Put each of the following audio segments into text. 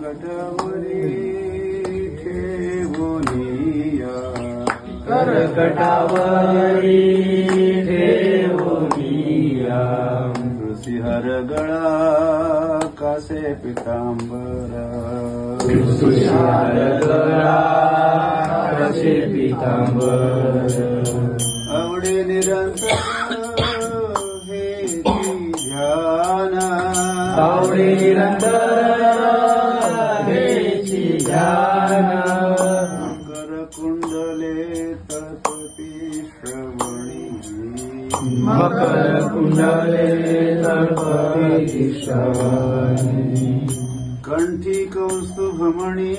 करकटावरी ठेवोनिया करकटावरी ठेवोनिया ऋषिहर गळा कासे पितांबरा ऋषिहर गळा कासे पितांबरा आवडे निरंतर हे ध्यान आवडे निरंतर हेची ध्यान मकर कुंडले तळपती श्रवणी मकर कुंडले तळपती श्रवणी कंठी कौस्तुभमणी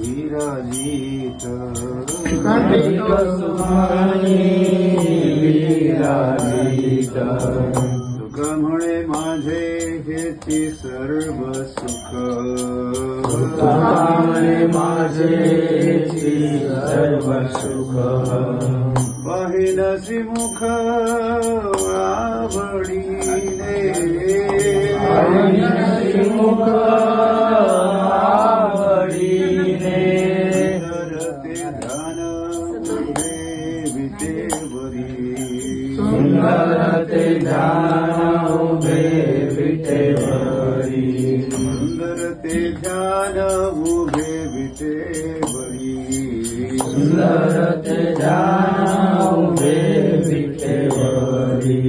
विराजित कंठी कौस्तुभमणी विराजित सुख म्हणे माझे हेची सर्व सुख म्हणे माझे हेची सर्व सुख पाहिनसी मुख आवडीने पाहिनसी मुख आवडीने धरते ध्यान उभे विटेवरी सुंदर ते ध्यान उभे विटेवरी सुंदर ते ध्यान उभे विटेवरी सुंदर ते ध्यान उभे विटेवरी